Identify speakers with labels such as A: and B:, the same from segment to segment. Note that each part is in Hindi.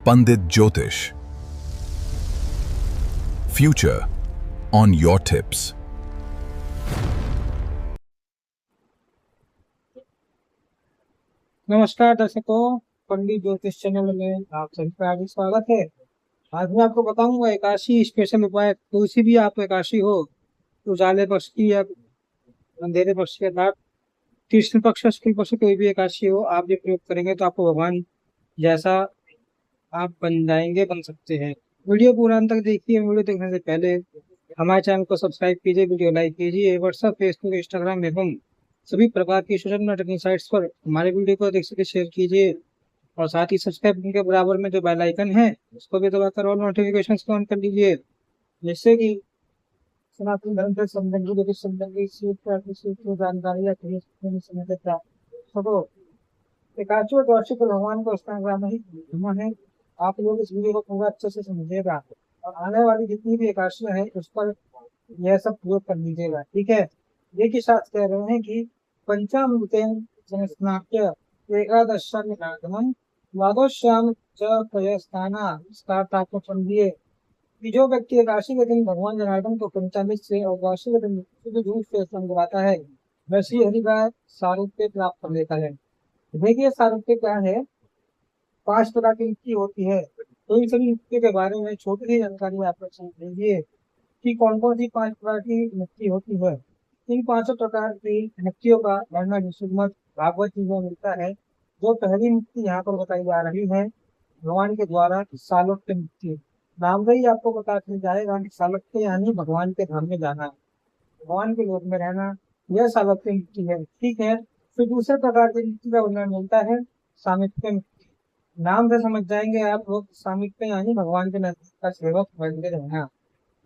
A: Pandit Jyotish. Future on your tips.
B: नमस्कार दर्शकों, पंडित ज्योतिष चैनल में आप सभी का हार्दिक स्वागत है। आज मैं आपको बताऊंगा एकादशी स्पेशल उपाय। कोई भी आप एकादशी हो, उजाले पक्ष की या अंधेरे पक्ष के अर्थात कृष्ण पक्ष या शुक्ल पक्ष कोई भी एकादशी हो, आप ये प्रयोग करेंगे तो आपको भगवान जैसा आप बन सकते हैं। वीडियो पूरा अंत तक देखिए। वीडियो देखने से पहले हमारे चैनल को सब्सक्राइब कीजिए, वीडियो लाइक कीजिए। व्हाट्सएप, फेसबुक, इंस्टाग्राम एवं सभी प्रकार की सोशल नेटवर्किंग साइट्स पर हमारे वीडियो को देख सके शेयर कीजिए और साथ ही सब्सक्राइब के बराबर में जो बेल आइकन है उसको भी दबाकर और नोटिफिकेशन को ऑन कर लीजिए, जिससे कि सनातन धर्म से संबंधित जानकारी या समय तक प्राप्त सको। एकादशी और द्वादशी को भगवान को स्नान कराना ही धर्म है। आप लोग इस वीडियो को पूरा अच्छे से समझिएगा और आने वाली जितनी भी एकादशियां है उस पर यह सब प्रयोग कर लीजिएगा, ठीक है। देखिए, शास्त्र कह रहे हैं कि पंचामृतेन स्नात्य एकादशागमन द्वादश्याम च प्रयस्ताना। इसका तात्पर्य समझिए कि जो व्यक्ति एकादशी के दिन भगवान जनार्दन को पंचामृत से और द्वादशी के दिन शुद्ध दूध से स्नान कराता है, वैसे हरि का सारूप्य प्राप्त कर लेता है। देखिए, सारूप्य क्या है? 5 प्रकार की युक्ति होती है। तो इन सभी युक्तियों के बारे में छोटी सी जानकारी आपको समझ लीजिए कि कौन कौन सी 5 प्रकार की मुक्ति होती है। इन 5 प्रकार की मुक्तियों का वर्णन श्रीमद् भागवत जी में मिलता है। जो पहली मुक्ति यहाँ पर बताई जा रही है भगवान के द्वारा, सालोक्य मुक्ति। नाम से ही आपको पता चल जाएगा कि सालोक्य यानी भगवान के धाम में जाना, भगवान के लोक में रहना, यह सालोक्य मुक्ति है, ठीक है। फिर दूसरे प्रकार की मुक्ति का वर्णन मिलता है सामीप्य मुक्ति। नाम से समझ जाएंगे आप लोग, सामीप्य यानी भगवान के नजदीक का सेवक बनते रहना,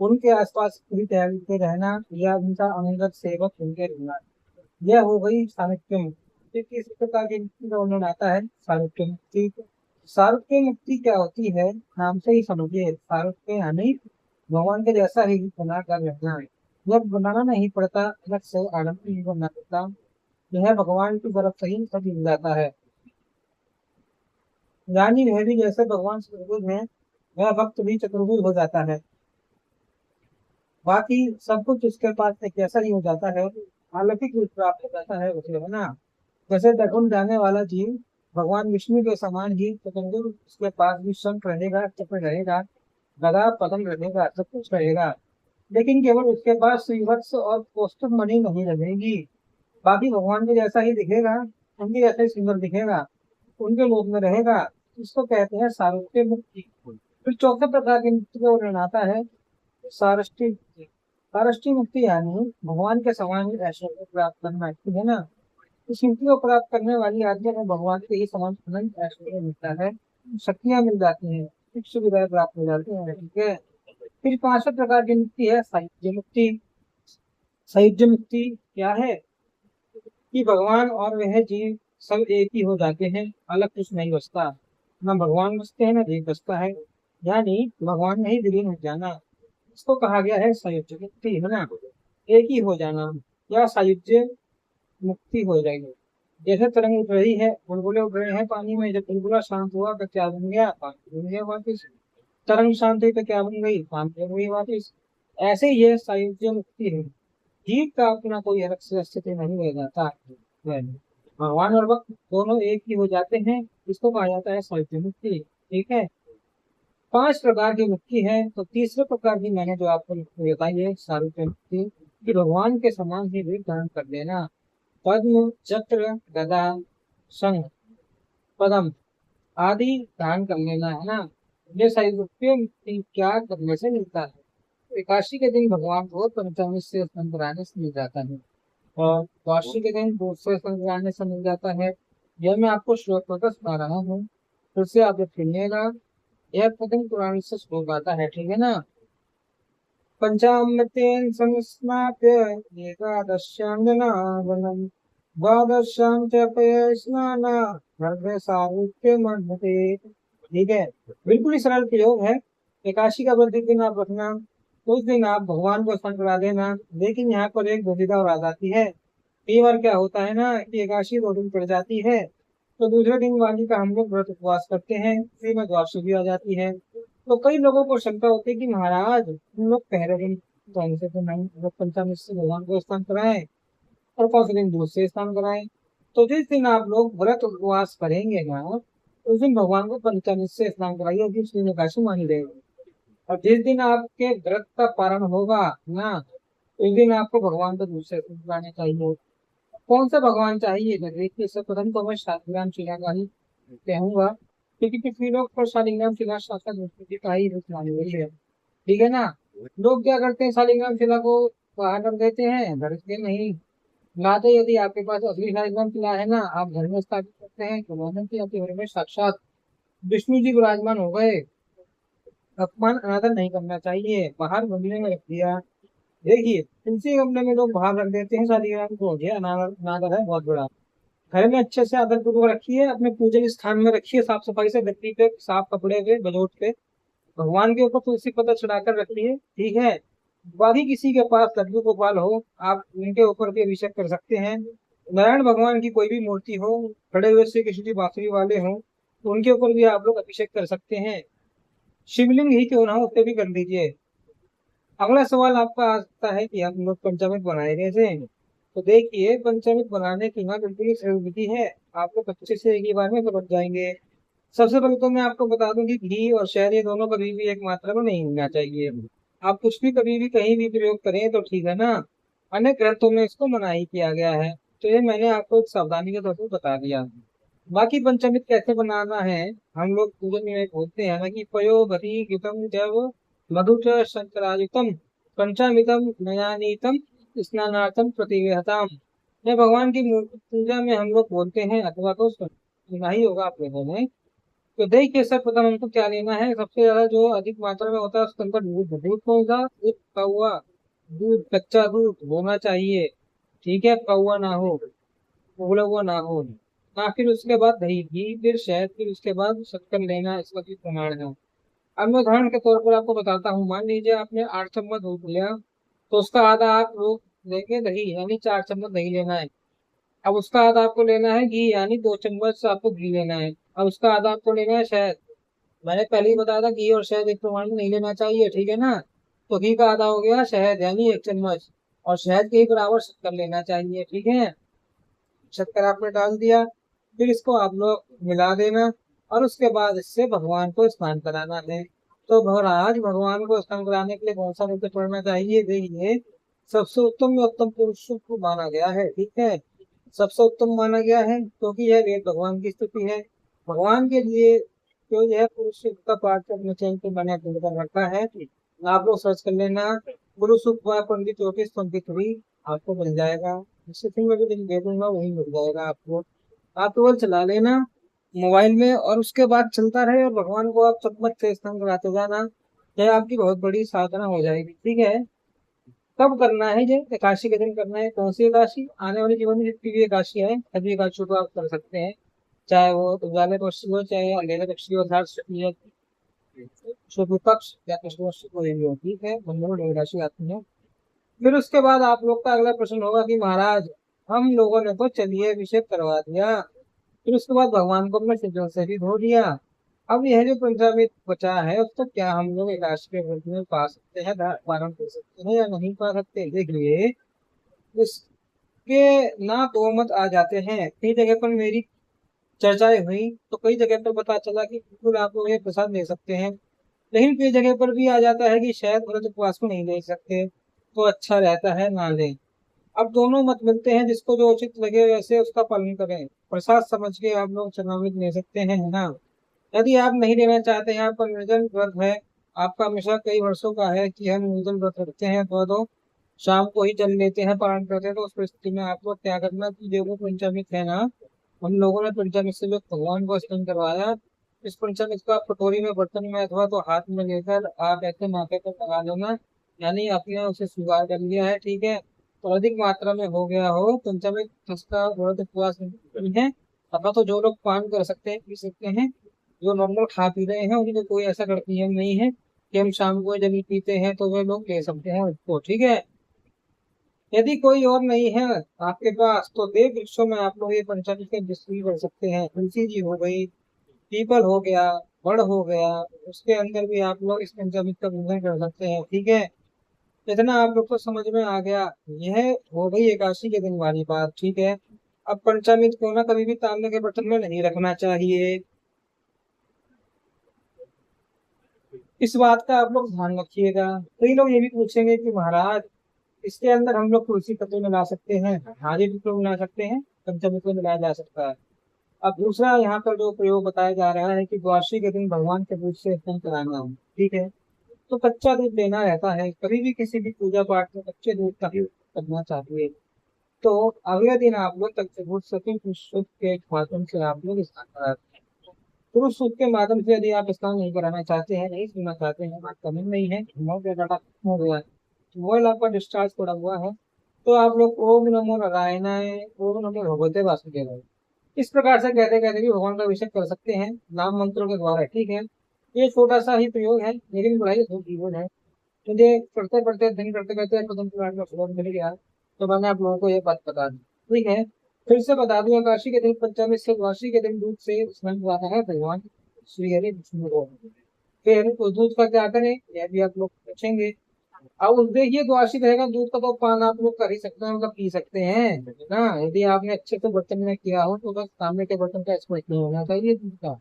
B: उनके आसपास पूरी तैयारी से रहना या उनका अंगत सेवक उनके रहना, यह हो गई सामीप्य मुक्ति। इस प्रकार की मुक्ति का वर्णन आता है सारूप्य मुक्ति। सारूप्य मुक्ति क्या होती है? नाम से ही समझिए, सारूप्य यानी भगवान के जैसा ही बना कर रहना। यह बनाना नहीं पड़ता, अलग से आनंद नहीं बनना पड़ता, यह भगवान की तरफ से ही सब मिल जाता है। यानी वह भी जैसे भगवान चतुर्भुज है, वह भक्त भी चतुर्भुज हो जाता है। बाकी सब कुछ उसके पास एक जैसा ही हो जाता है, अलौकिक रूप प्राप्त हो जाता है उसे, है ना। जैसे दर्शन जाने वाला जीव भगवान विष्णु के समान ही चतुर्भुज, उसके पास भी शंख रहेगा, चक्र रहेगा, गदा पद्म रहेगा, सब कुछ रहेगा। लेकिन केवल उसके पास श्रीवत्स और कौस्तुभ मणि नहीं रहेगी। बाकी भगवान के जैसा ही दिखेगा, उनके जैसा ही सुंदर दिखेगा, उनके लोक में रहेगा। इसको कहते हैं सारूप्य मुक्ति। फिर चौथे प्रकार की मुक्ति का वर्णन आता है सारष्टी मुक्ति। सारष्टी मुक्ति यानी भगवान के समान ही ऐश्वर्य प्राप्त करना, ठीक है ना। इस मुक्ति को प्राप्त करने वाली आदमी को भगवान के ही समान अनंत ऐश्वर्य मिलता है, शक्तियां मिल जाती हैं, सुख सुविधाएं प्राप्त हो जाती हैं, ठीक है। फिर पांचवें प्रकार की मुक्ति है सायुज्य मुक्ति। सायुज्य मुक्ति क्या है कि भगवान और वह जीव सब एक ही हो जाते हैं, अलग कुछ नहीं बचता। न भगवान बचते हैं न जीव बचता है, यानी भगवान में ही विलीन हो जाना। इसको कहा गया है सायुज्य मुक्ति, है ना। एक ही हो जाना या सायुज्य मुक्ति हो जाएगी। जैसे तरंग उठ रही है, बुलबुले उठ रहे हैं पानी में, जब बुलबुला शांत हुआ तो क्या बन गया? पानी बन गया वापिस। तरंग शांत हुई तो क्या बन गई? पानी बन गई वापिस। ऐसे ही ये सायुज्य मुक्ति है। जीव का अपना कोई अलग से स्थिति नहीं रह जाता है। भगवान और वक्त दोनों एक ही हो जाते हैं, इसको कहा जाता है सायुज्य मुक्ति, ठीक है। 5 प्रकार की मुक्ति है। तो तीसरे प्रकार की मैंने जो आपको मुक्ति बताई है सारूप्य मुक्ति, कि भगवान के समान ही रूप धारण कर देना। पद्म, चक्र, गदा, शंख, पद्म आदि धारण कर लेना, है ना। ये सायुज्य मुक्ति क्या करने से मिलता है? एकादशी के दिन भगवान को पंचामृत से स्नान कराने से मिल जाता है और द्वादशी के दिन दूध से स्नान कराने से मिल जाता है। यह मैं आपको श्लोक पढ़कर सुना रहा हूँ, फिर से आप जब सुनिएगा। यह प्रथम पुराण से श्लोक आता है, ठीक है ना। पंचामृतेन संस्नाप्य एकादश्यां जनार्दनम् द्वादश्यां च पयस्नाना गर्भे सारूप्यमर्हते। ठीक है, बिल्कुल ही सरल प्रयोग है। एकादशी का व्रत जिस दिन आप रखना, उस दिन आप भगवान को स्नान करा देना। लेकिन यहाँ पर एक दुविधा और आ जाती है। कई बार क्या होता है ना कि एकादशी 2 दिन पड़ जाती है, तो दूसरे दिन वाली का हम लोग व्रत उपवास करते हैं, फिर में द्वादशी भी आ जाती है। तो कई लोगों को शंका होती है कि महाराज हम लोग पहले दिन तो हमसे तो नहीं, हम लोग पंचामृत से भगवान को स्नान कराएं और कौन से दिन दूध से स्नान कराएं। तो जिस दिन आप लोग व्रत उपवास करेंगे ना, उस दिन भगवान को पंचामृत से स्नान कराइए, उस दिन सूर्य काशी मानी जाएगी। और जिस दिन आपके व्रत का पारण होगा ना, उस दिन आपको भगवान को दूध से स्नान कराने चाहिए। कौन सा भगवान चाहिए देखिए, इससे प्रथम तो मैं शालिग्राम शिला का ही कहूंगा, क्योंकि कुछ लोग तो शालिग्राम शिला शाखा जी का ही रूप मानी हुई है। ठीक है ना। लोग क्या करते हैं, शालिग्राम शिला को बाहर रख देते हैं, घर के नहीं लाते। यदि आपके पास असली शालिग्राम शिला है ना, आप घर में स्थापित करते हैं तो मानो कि आपके घर में साक्षात विष्णु जी विराजमान हो गए। अपमान अनादर नहीं करना चाहिए, बाहर गमले में रख दिया। देखिए तुलसी गमले में लोग बाहर रख देते हैं शालिग्राम को, ये अनादर अनादर है बहुत बड़ा। घर में अच्छे से आदर पूर्वक रखिए, अपने पूजन स्थान में रखिए, साफ सफाई से गद्दी पे, साफ कपड़े पे, बजोट पे भगवान के ऊपर तुलसी पत्ता चढ़ाकर रखिए। ठीक है। बाकी किसी के पास लड्डू गोपाल हो, आप उनके ऊपर भी अभिषेक कर सकते हैं। नारायण भगवान की कोई भी मूर्ति हो, खड़े हुए श्री कृष्ण जी बांसुरी वाले हों, तो उनके ऊपर भी आप लोग अभिषेक कर सकते हैं। शिवलिंग ही क्यों ना हो, उस पर भी कर लीजिए। अगला सवाल आपका आता है कि हम लोग पंचामृत बनाए कैसे। तो देखिए पंचामृत बनाने की ना बिल्कुल ही सरल विधि है, आप लोग अच्छे से एक ही बार में समझ जाएंगे। सबसे पहले तो मैं आपको बता दूं कि घी और शहद ये दोनों कभी भी एक मात्रा में नहीं मिलना चाहिए। आप कुछ भी कभी भी कहीं भी प्रयोग करें तो ठीक है ना। अनेक ग्रंथों में इसको मनाही किया गया है, तो ये मैंने आपको एक सावधानी के तौर पर बता दिया। बाकी पंचामृत कैसे बनाना है, हम लोग पूजन में बोलते हैं ना कि पयो भरी युतम जब मधु च शंकरायुतम पंचामृतम नयानीतम स्नानार्थम प्रतिवेहताम। ये भगवान की पूजा में हम लोग बोलते हैं, अथवा तो सुना ही होगा आप लोगों ने। तो देखिए सर्वप्रथम हमको क्या लेना है, सबसे ज्यादा जो अधिक मात्रा में होता है उसके अंदर दूध, दूध कौन सा, दूध कौआ दूध, कच्चा दूध होना चाहिए। ठीक है, कौआ ना हो, उबला हुआ ना हो ना। फिर उसके बाद दही, घी, फिर शहद, फिर उसके बाद शक्कर लेना, इसका भी प्रमाण है। अब मैं उदाहरण के तौर पर आपको बताता हूँ, मान लीजिए आपने 8 चम्मच दूध लिया, तो उसका आधा आप लोग लेंगे दही, यानी 4 चम्मच दही लेना है। अब उसका आधा आपको लेना है घी, यानी 2 चम्मच आपको घी लेना है। अब उसका आधा आपको लेना है शहद। मैंने पहले ही बताया था घी और शहद एक प्रमाण में नहीं लेना चाहिए, ठीक है ना। तो घी का आधा हो गया शहद यानी 1 चम्मच, और शहद के ही बराबर शक्कर लेना चाहिए। ठीक है, शक्कर आपने डाल दिया, फिर इसको आप लोग मिला देना, और उसके बाद इससे भगवान को स्नान कराना है। तो महाराज भगवान को स्नान कराने के लिए कौन सा मंत्र पढ़ना चाहिए, देखिए सबसे उत्तम में उत्तम पुरुष को माना गया है। ठीक है, सबसे उत्तम माना गया है क्योंकि यह वेद भगवान की स्तुति है। भगवान के लिए जो यह पुरुष का पाठ करना चाहिए, तो मैंने अपने कर रखा है, आप लोग सर्च कर लेना। गुरु सुख पंडित 34 पंडित आपको मिल जाएगा। सेटिंग में भी लिंक दे दूंगा, वही मिल जाएगा आपको। आप केवल चला लेना मोबाइल में, और उसके बाद चलता रहे और भगवान को आप चम्मच से स्नान कराते जाना, यह आपकी बहुत बड़ी साधना हो जाएगी। ठीक है। कब करना है ये, एकादशी के दिन करना है। कौन सी एकादशी, आने वाले जीवन में जितनी भी एकादशी है सभी एकादशी को आप कर सकते हैं, चाहे वो उजाले पक्षी हो, चाहे अंधेरे पक्षी हो, शुभ पक्ष या कृष्ण पक्ष कोई भी हो। ठीक है, दोनों में एकादशी आती है। फिर उसके बाद आप लोग का अगला प्रश्न होगा कि महाराज हम लोगों ने तो चलिए अभिषेक करवा दिया, फिर उसके बाद भगवान को अपने चरणों से भी धो दिया, अब यह जो पंचामृत बचा है उसको क्या हम लोग एकादशी के व्रत में पा सकते हैं, पारण कर सकते हैं या नहीं पा सकते। देखिए इसके ना दो मत आ जाते हैं, कई जगह पर मेरी चर्चाएं हुई तो कई जगह पर पता चला कि बिल्कुल आप लोग ये प्रसाद ले सकते हैं, लेकिन कई जगह पर भी आ जाता है कि शायद व्रत उपवास को नहीं ले सकते, तो अच्छा रहता है ना लें। अब दोनों मत मिलते हैं, जिसको जो उचित लगे वैसे उसका पालन करें। प्रसाद समझ के आप लोग चरणामृत ले सकते हैं, है ना। यदि आप नहीं लेना चाहते हैं, आपका निर्जल व्रत है, आपका हमेशा कई वर्षों का है कि हम निर्जल व्रत रखते हैं, तो शाम को ही जल लेते हैं, पारण करते हैं, तो उस परिस्थिति में आपको क्या करना कि जो वो पंचामृत है ना, हम लोगों ने पंचामृत से जो भगवान को स्नान करवाया, इस पंचामृत को आप कटोरी में, बर्तन में, अथवा तो हाथ में लेकर आप ऐसे माथे पर लगा लेना, यानी आपने उसे स्वीकार कर लिया है। ठीक है। तो अधिक मात्रा में हो गया हो पंचामृत, उसका व्रत उपवास नहीं है। अथवा तो जो लोग पान कर सकते हैं, पी सकते हैं, जो नॉर्मल खा पी रहे हैं उनके कोई ऐसा नियम नहीं है कि हम शाम को जब भी पीते हैं तो वे लोग ले सकते हैं उसको। ठीक है। यदि कोई और नहीं है आपके पास तो देव वृक्षों में आप लोग ये पंचामृत का डिस्ट्रीब्यूट कर सकते हैं। तुलसी जी हो गई, पीपल हो गया, बड़ हो गया, उसके अंदर भी आप लोग इस पंचामृत का पूजन कर सकते हैं। ठीक है, इतना आप लोग को समझ में आ गया। यह हो गई एकादशी के दिन वाली बात। ठीक है, अब पंचामृत को ना कभी भी तांबे के बर्तन में नहीं रखना चाहिए, इस बात का आप लोग ध्यान रखिएगा। कई लोग ये भी पूछेंगे कि महाराज इसके अंदर हम लोग तुलसी पत्ते मिला सकते हैं? हाँ जी, बिल्कुल मिला सकते हैं, पंचामृत में मिलाया जा सकता है। अब दूसरा यहाँ पर जो प्रयोग बताया जा रहा है कि द्वादशी के दिन भगवान के दूध से स्नान कराना है। ठीक है, तो कच्चा दूध लेना रहता है, कभी भी किसी भी पूजा पाठ में कच्चे दूध का ही उपयोग करना चाहिए। तो अगले दिन आप लोग कच्चे दूध सती शुद्ध के माध्यम से आप लोग स्नान कराते हैं। पुरुष सूक्त के माध्यम से यदि आप स्नान नहीं कराना चाहते हैं, नहीं सुनना चाहते हैं, बात कमी नहीं है, मोबाइल का डाटा खत्म हो गया है, मोबाइल आपका डिस्चार्ज पड़ा हुआ है, तो आप लोग ओम नमो नारायणाय, ओम नमो भगवते वासुदेवाय इस प्रकार से कहते कहते भी भगवान का अभिषेक कर सकते हैं नाम मंत्रों के द्वारा। ठीक है, ये छोटा सा ही प्रयोग है लेकिन बड़ा ही जीवन है। मुझे पढ़ते पढ़ते दिन करते करते प्रथम पुराण का श्लोक मिल गया, तो मैंने आप लोगों को ये बात बता दी। ठीक है, फिर से बता दूं, एकादशी के दिन पंचामृत से द्वादशी के दिन दूध से स्नान कराना है भगवान श्री हरि विष्णु को। फिर उस दूध का क्या करें यह भी आप लोग पूछेंगे। अब उस देखिए द्वादशी रहेगा, दूध का तो पान आप लोग कर ही सकते हैं, मतलब पी सकते हैं है ना। यदि आपने अच्छे से बर्तन में किया हो तो बस सामने के बर्तन का स्पर्श नहीं होना चाहिए दूध का,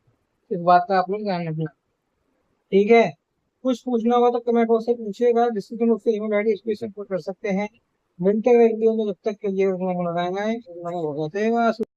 B: इस बात का आप लोग ध्यान रखना। ठीक है, कुछ पूछना होगा तो कमेंट बॉक्स से पूछिएगा, जिससे कि मुझसे ईमेल आईडी इस पे सपोर्ट कर सकते हैं। मिलते हैं वीडियो में, जब तक के लिए लगाना है।